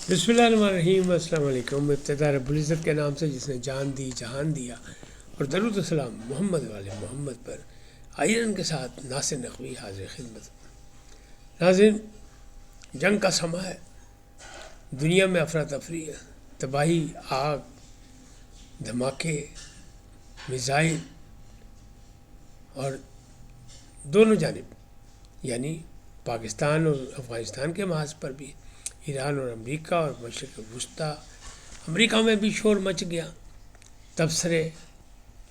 بسم اللہ الرحمن الرحیم۔ السلام علیکم۔ ابتدا رب العزت کے نام سے جس نے جان دی جہان دیا، اور درود و سلام محمد والے محمد پر۔ آئرن کے ساتھ ناصر نقوی حاضر خدمت۔ ناظرین، جنگ کا سماں ہے، دنیا میں افراتفری ہے، تباہی، آگ، دھماکے، میزائل، اور دونوں جانب یعنی پاکستان اور افغانستان کے محاذ پر بھی، ایران اور امریکہ اور مشرق وسطیٰ۔ امریکہ میں بھی شور مچ گیا، تبصرے،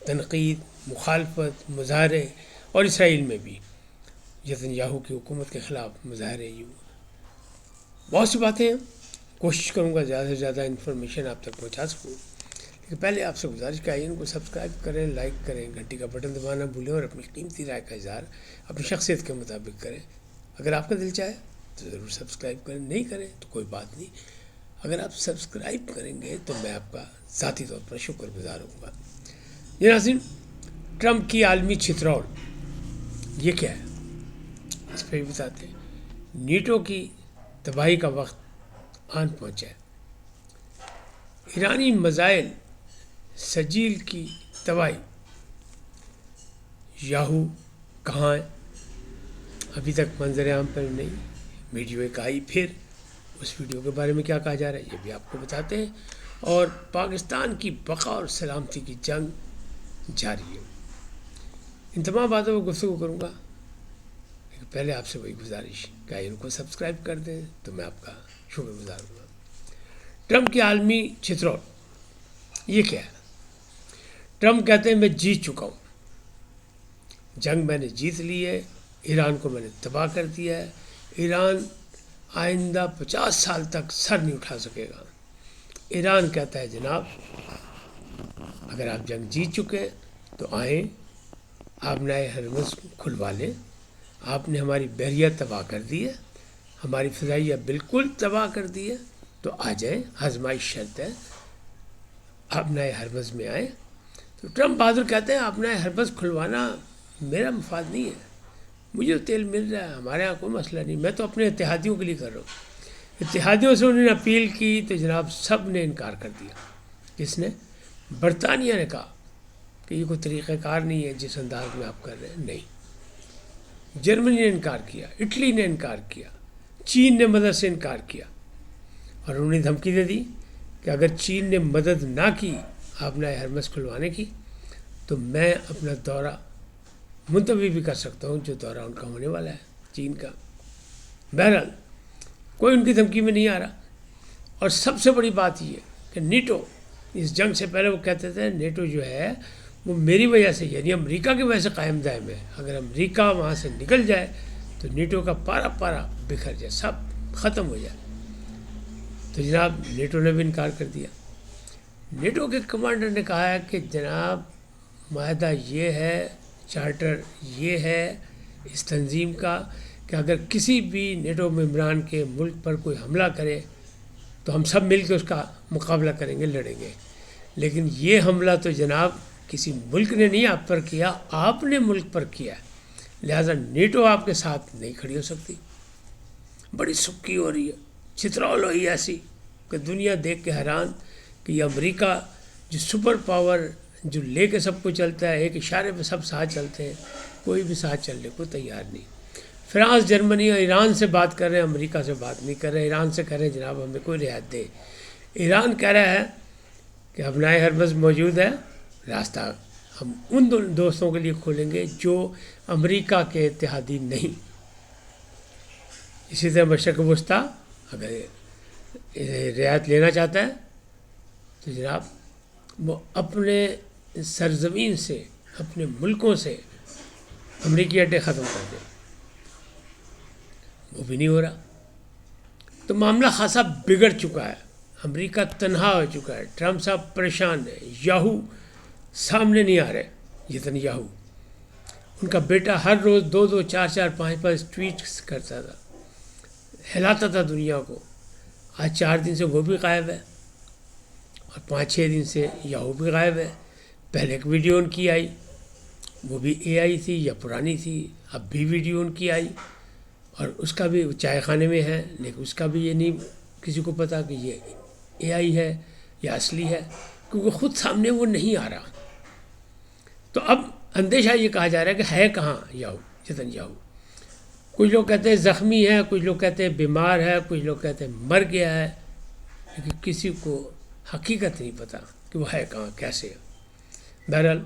تنقید، مخالفت، مظاہرے، اور اسرائیل میں بھی نتنیاہو کی حکومت کے خلاف مظاہرے۔ بہت سی باتیں ہیں، کوشش کروں گا زیادہ سے زیادہ انفارمیشن آپ تک پہنچا سکوں، لیکن پہلے آپ سے گزارش کا ان کو سبسکرائب کریں، لائک کریں، گھنٹی کا بٹن دبانا بھولیں، اور اپنی قیمتی رائے کا اظہار اپنی شخصیت کے مطابق کریں۔ اگر آپ کا دل چاہے تو ضرور سبسکرائب کریں، نہیں کریں تو کوئی بات نہیں۔ اگر آپ سبسکرائب کریں گے تو میں آپ کا ذاتی طور پر شکر گزار ہوں گا۔ یہ ناظرین، ٹرمپ کی عالمی چھترول یہ کیا ہے، اس پہ بھی بتاتے ہیں۔ نیٹو کی تباہی کا وقت آن پہنچا ہے۔ ایرانی میزائل سجیل کی تباہی، یاہو کہاں ہے؟ ابھی تک منظر عام پر نہیں، ویڈیو ایک آئی، پھر اس ویڈیو کے بارے میں کیا کہا جا رہا ہے یہ بھی آپ کو بتاتے ہیں، اور پاکستان کی بقا اور سلامتی کی جنگ جاری ہے۔ ان تمام باتوں پر گفتگو کروں گا، لیکن پہلے آپ سے وہی گزارش کہ ان کو سبسکرائب کر دیں تو میں آپ کا شکر گزار ہوں گا۔ ٹرمپ کی عالمی چھترول یہ کیا ہے؟ ٹرمپ کہتے ہیں میں جیت چکا ہوں، جنگ میں نے جیت لی ہے، ایران کو میں نے تباہ کر دیا ہے، ایران آئندہ 50 سال تک سر نہیں اٹھا سکے گا۔ ایران کہتا ہے جناب اگر آپ جنگ جیت چکے تو آئیں، آپ نئے ہرمز کھلوا لیں، آپ نے ہماری بحریہ تباہ کر دی ہے، ہماری فضائیہ بالکل تباہ کر دی ہے، تو آ جائیں، آزمائش شرط ہے، آپ نئے ہرمز میں آئیں۔ تو ٹرمپ بہادر کہتے ہیں آپ نئے ہرمز کھلوانا میرا مفاد نہیں ہے، مجھے تیل مل رہا ہے، ہمارے یہاں کوئی مسئلہ نہیں، میں تو اپنے اتحادیوں کے لیے کر رہا ہوں۔ اتحادیوں سے انہوں نے اپیل کی تو جناب سب نے انکار کر دیا۔ کس نے؟ برطانیہ نے کہا کہ یہ کوئی طریقہ کار نہیں ہے جس انداز میں آپ کر رہے ہیں، نہیں۔ جرمنی نے انکار کیا، اٹلی نے انکار کیا، چین نے مدد سے انکار کیا، اور انہوں نے دھمکی دے دی کہ اگر چین نے مدد نہ کی آپ نئے ہرمز کھلوانے کی تو میں اپنا دورہ منتوی بھی کر سکتا ہوں، جو دورہ ان کا ہونے والا ہے چین کا۔ بہرحال کوئی ان کی دھمکی میں نہیں آ رہا، اور سب سے بڑی بات یہ کہ نیٹو، اس جنگ سے پہلے وہ کہتے تھے نیٹو جو ہے وہ میری وجہ سے یعنی امریکہ کی وجہ سے قائم دائم ہے، اگر امریکہ وہاں سے نکل جائے تو نیٹو کا پارا پارا بکھر جائے، سب ختم ہو جائے۔ تو جناب نیٹو نے بھی انکار کر دیا۔ نیٹو کے کمانڈر نے کہا ہے کہ جناب معاہدہ یہ ہے، چارٹر یہ ہے اس تنظیم کا کہ اگر کسی بھی نیٹو ممبران کے ملک پر کوئی حملہ کرے تو ہم سب مل کے اس کا مقابلہ کریں گے، لڑیں گے، لیکن یہ حملہ تو جناب کسی ملک نے نہیں آپ پر کیا، آپ نے ملک پر کیا ہے، لہٰذا نیٹو آپ کے ساتھ نہیں کھڑی ہو سکتی۔ بڑی سکی ہو رہی ہے، چھترول ہوئی ایسی کہ دنیا دیکھ کے حیران کہ یہ امریکہ جو سپر پاور جو لے کے سب کو چلتا ہے، ایک اشارے پہ سب ساتھ چلتے ہیں، کوئی بھی ساتھ چلنے کو تیار نہیں۔ فرانس، جرمنی اور ایران سے بات کر رہے ہیں، امریکہ سے بات نہیں کر رہے۔ ایران سے کہہ رہے ہیں جناب ہمیں کوئی رعایت دے۔ ایران کہہ رہا ہے کہ اب نئے ہرمز موجود ہے، راستہ ہم ان دوستوں کے لیے کھولیں گے جو امریکہ کے اتحادی نہیں۔ اسی طرح مشرق وسطیٰ اگر رعایت لینا چاہتا ہے تو جناب وہ اپنے سرزمین سے، اپنے ملکوں سے امریکی اڈے ختم کر دے، وہ بھی نہیں ہو رہا۔ تو معاملہ خاصا بگڑ چکا ہے، امریکہ تنہا ہو چکا ہے، ٹرمپ صاحب پریشان ہے، یاہو سامنے نہیں آ رہے، نتنیاہو۔ ان کا بیٹا ہر روز 2 4 4 5 5 ٹویٹس کرتا تھا، ہلاتا تھا دنیا کو۔ آج 4 دن سے وہ بھی غائب ہے، اور 5 6 دن سے یاہو بھی غائب ہے۔ پہلے ایک ویڈیو ان کی آئی، وہ بھی اے آئی تھی یا پرانی تھی، اب بھی ویڈیو ان کی آئی، اور اس کا بھی چائے خانے میں ہے، لیکن اس کا بھی یہ نہیں کسی کو پتا کہ یہ اے آئی ہے یا اصلی ہے، کیونکہ خود سامنے وہ نہیں آ رہا۔ تو اب اندیشہ یہ کہا جا رہا ہے کہ ہے کہاں نتن یاہو۔ کچھ لوگ کہتے ہیں زخمی ہے، کچھ لوگ کہتے ہیں بیمار ہے، کچھ لوگ کہتے ہیں مر گیا ہے، لیکن کسی کو حقیقت نہیں پتہ کہ وہ ہے کہاں، کیسے ہے۔ بہرحال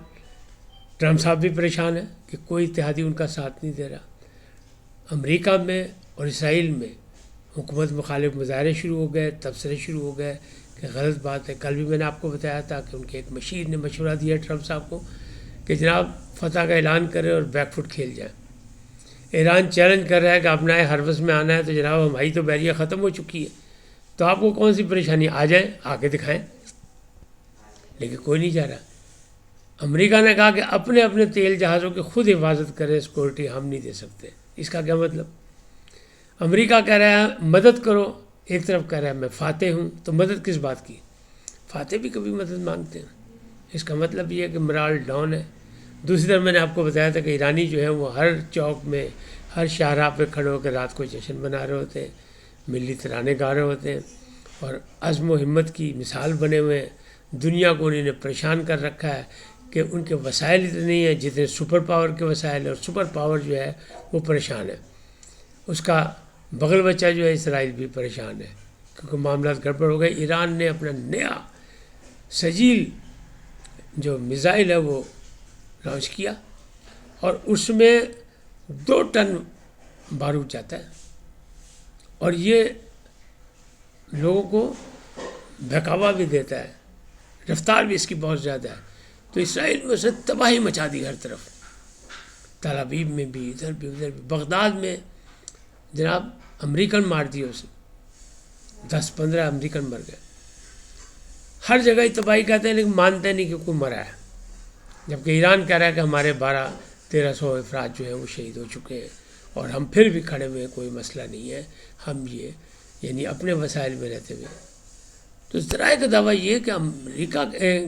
ٹرمپ صاحب بھی پریشان ہیں کہ کوئی اتحادی ان کا ساتھ نہیں دے رہا۔ امریکہ میں اور اسرائیل میں حکومت مخالف مظاہرے شروع ہو گئے، تبصرے شروع ہو گئے کہ غلط بات ہے۔ کل بھی میں نے آپ کو بتایا تھا کہ ان کے ایک مشیر نے مشورہ دیا ٹرمپ صاحب کو کہ جناب فتح کا اعلان کریں اور بیک فٹ کھیل جائیں۔ ایران چیلنج کر رہا ہے کہ اپنا حربس میں آنا ہے، تو جناب ہماری تو بحریہ ختم ہو چکی ہے، تو آپ کو کون سی پریشانی، آ جائیں، آ کے دکھائیں۔ لیکن کوئی نہیں جا رہا۔ امریکہ نے کہا کہ اپنے اپنے تیل جہازوں کی خود حفاظت کریں، سیکورٹی ہم نہیں دے سکتے۔ اس کا کیا مطلب؟ امریکہ کہہ رہا ہے مدد کرو، ایک طرف کہہ رہا ہے میں فاتح ہوں، تو مدد کس بات کی؟ فاتح بھی کبھی مدد مانگتے ہیں۔ اس کا مطلب یہ ہے کہ مرال ڈاؤن ہے۔ دوسری طرف میں نے آپ کو بتایا تھا کہ ایرانی جو ہے وہ ہر چوک میں، ہر شاہراہ پہ کھڑے ہو کے رات کو جشن منا رہے ہوتے ہیں، ملی ترانے گا رہے ہوتے ہیں، اور عزم و ہمت کی مثال بنے ہوئے ہیں۔ دنیا کو انہوں نے پریشان کر رکھا ہے کہ ان کے وسائل اتنے نہیں ہیں جتنے سپر پاور کے وسائل ہیں، اور سپر پاور جو ہے وہ پریشان ہے۔ اس کا بغل بچہ جو ہے اسرائیل بھی پریشان ہے، کیونکہ معاملات گڑبڑ ہو گئے۔ ایران نے اپنا نیا سجیل جو میزائل ہے وہ لانچ کیا، اور اس میں 2 ٹن بارود جاتا ہے، اور یہ لوگوں کو بہکاوا بھی دیتا ہے، رفتار بھی اس کی بہت زیادہ ہے۔ تو اسرائیل میں اسے تباہی مچا دی ہر طرف، تل ابیب میں بھی، ادھر بھی ادھر بھی۔ بغداد میں جناب امریکن مار دیے اسے، 10-15 امریکن مر گئے۔ ہر جگہ تباہی کہتے ہیں، لیکن مانتے نہیں کہ کوئی مرا ہے، جبکہ ایران کہہ رہا ہے کہ ہمارے 1200-1300 افراد جو ہیں وہ شہید ہو چکے ہیں، اور ہم پھر بھی کھڑے ہوئے ہیں، کوئی مسئلہ نہیں ہے، ہم یہ یعنی اپنے وسائل میں رہتے ہوئے۔ تو ذرائع کا دعویٰ یہ ہے کہ امریکہ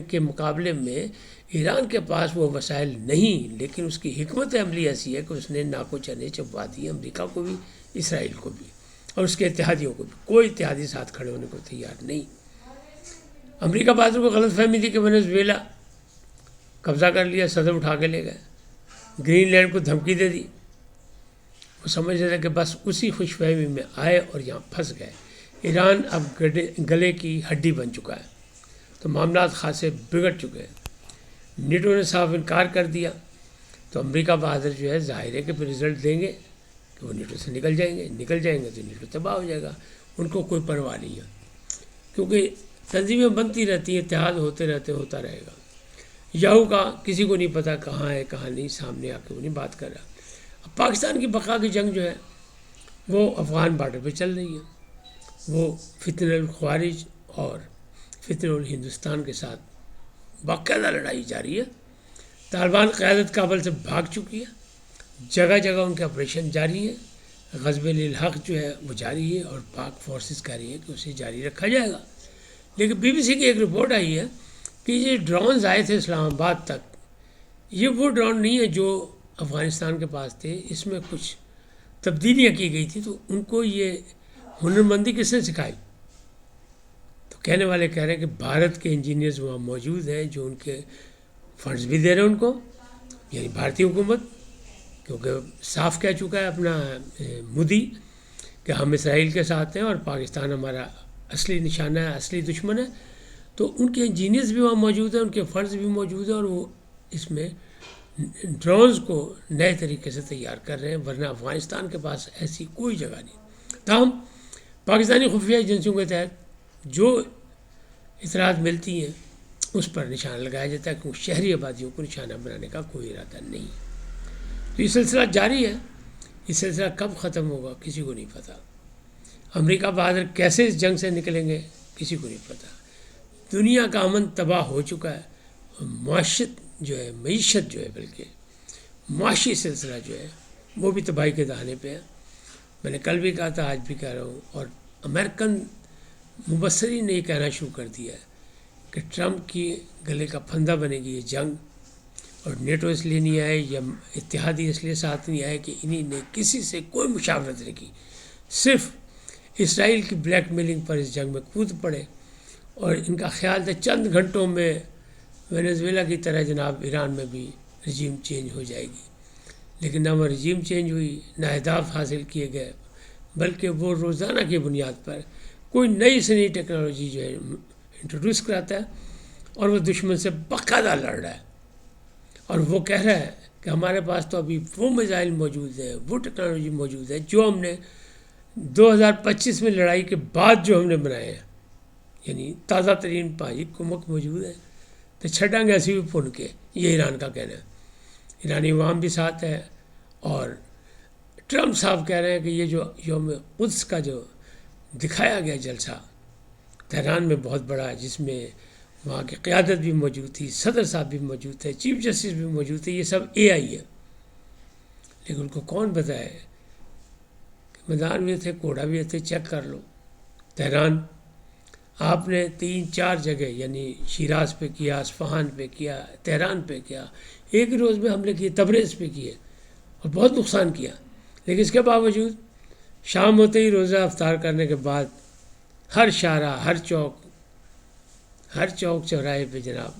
کے مقابلے میں ایران کے پاس وہ وسائل نہیں، لیکن اس کی حکمت عملی ایسی ہے کہ اس نے ناکو چنے چبوا دیے، امریکہ کو بھی، اسرائیل کو بھی، اور اس کے اتحادیوں کو بھی۔ کوئی اتحادی ساتھ کھڑے ہونے کو تیار نہیں۔ امریکہ بادر کو غلط فہمی تھی کہ ونیزویلا قبضہ کر لیا، صدر اٹھا کے لے گئے، گرین لینڈ کو دھمکی دے دی۔ وہ سمجھ رہے تھے کہ بس اسی خوش فہمی میں آئے اور یہاں پھنس گئے۔ ایران اب گلے کی ہڈی بن چکا ہے، تو معاملات خاصے بگڑ چکے ہیں۔ نیٹو نے صاف انکار کر دیا، تو امریکہ بہادر جو ہے ظاہر ہے کہ پھر رزلٹ دیں گے کہ وہ نیٹو سے نکل جائیں گے تو نیٹو تباہ ہو جائے گا۔ ان کو کوئی پرواہ نہیں ہے، کیونکہ تنظیمیں بنتی رہتی ہیں، اتحاد ہوتے رہتے، ہوتا رہے گا۔ یاہو کا کسی کو نہیں پتہ کہاں ہے کہاں نہیں، سامنے آ کے وہ نہیں بات کر رہا۔ اب پاکستان کی بقا کی جنگ جو ہے وہ افغان بارڈر پہ چل رہی ہے، وہ فتنہ الخوارج اور فتنہ الہندوستان کے ساتھ باقاعدہ لڑائی جاری ہے۔ طالبان قیادت کابل سے بھاگ چکی ہے، جگہ جگہ ان کے آپریشن جاری ہیں، غزب للحق جو ہے وہ جاری ہے، اور پاک فورسز کہہ رہی ہیں کہ اسے جاری رکھا جائے گا۔ لیکن بی بی سی کی ایک رپورٹ آئی ہے کہ یہ ڈرونز آئے تھے اسلام آباد تک، یہ وہ ڈرون نہیں ہے جو افغانستان کے پاس تھے، اس میں کچھ تبدیلیاں کی گئی تھی۔ تو ان کو یہ ہنرمندی کس نے سکھائی؟ تو کہنے والے کہہ رہے ہیں کہ بھارت کے انجینئرز وہاں موجود ہیں جو ان کے فنڈز بھی دے رہے ہیں ان کو، یعنی بھارتی حکومت، کیونکہ صاف کہہ چکا ہے اپنا مودی کہ ہم اسرائیل کے ساتھ ہیں اور پاکستان ہمارا اصلی نشانہ ہے، اصلی دشمن ہے۔ تو ان کے انجینئرز بھی وہاں موجود ہیں، ان کے فنڈز بھی موجود ہیں، اور وہ اس میں ڈرونز کو نئے طریقے سے تیار کر رہے ہیں، ورنہ افغانستان کے پاس ایسی کوئی جگہ نہیں۔ تاہم پاکستانی خفیہ ایجنسیوں کے تحت جو اطلاعات ملتی ہیں اس پر نشانہ لگایا جاتا ہے، کیونکہ شہری آبادیوں کو نشانہ بنانے کا کوئی ارادہ نہیں۔ تو یہ سلسلہ جاری ہے، یہ سلسلہ کب ختم ہوگا کسی کو نہیں پتہ۔ امریکہ بہادر کیسے اس جنگ سے نکلیں گے کسی کو نہیں پتہ۔ دنیا کا امن تباہ ہو چکا ہے، معیشت جو ہے بلکہ معاشی سلسلہ جو ہے وہ بھی تباہی کے دہانے پہ ہے۔ میں نے کل بھی کہا تھا، آج بھی کہہ رہا ہوں، اور امریکن مبصرین نے یہ کہنا شروع کر دیا ہے کہ ٹرمپ کی گلے کا پھندا بنے گی یہ جنگ، اور نیٹو اس لیے نہیں آئے یا اتحادی اس لیے ساتھ نہیں آئے کہ انہی نے کسی سے کوئی مشاورت نہیں کی، صرف اسرائیل کی بلیک میلنگ پر اس جنگ میں کود پڑے، اور ان کا خیال تھا چند گھنٹوں میں وینزویلا کی طرح جناب ایران میں بھی رجیم چینج ہو جائے گی، لیکن نہ وہ رجیم چینج ہوئی، نہ اہداف حاصل کیے گئے، بلکہ وہ روزانہ کی بنیاد پر کوئی نئی سے نئی ٹیکنالوجی جو ہے انٹروڈیوس کراتا ہے، اور وہ دشمن سے باقاعدہ لڑ رہا ہے، اور وہ کہہ رہا ہے کہ ہمارے پاس تو ابھی وہ میزائل موجود ہیں، وہ ٹیکنالوجی موجود ہے جو ہم نے 2025 میں لڑائی کے بعد جو ہم نے بنائے ہیں، یعنی تازہ ترین پانچ کمک موجود ہے، تو چھٹیں گے ایسی بھی پھن کے، یہ ایران کا کہنا ہے۔ ایرانی عوام بھی ساتھ ہے، اور ٹرمپ صاحب کہہ رہے ہیں کہ یہ جو یوم قدس کا جو دکھایا گیا جلسہ تہران میں بہت بڑا ہے، جس میں وہاں کی قیادت بھی موجود تھی، صدر صاحب بھی موجود تھے، چیف جسٹس بھی موجود تھے، یہ سب اے آئی ہے، لیکن ان کو کون بتائے کہ میدان بھی تھے، کوڑا بھی تھے، چیک کر لو۔ تہران آپ نے 3-4 جگہ یعنی شیراز پہ کیا، اصفہان پہ کیا، تہران پہ کیا، ایک ہی روز میں حملے کیے، تبریز پہ کیے، اور بہت نقصان کیا، لیکن اس کے باوجود شام ہوتے ہی روزہ افطار کرنے کے بعد ہر شارع، ہر چوک چوراہے پہ جناب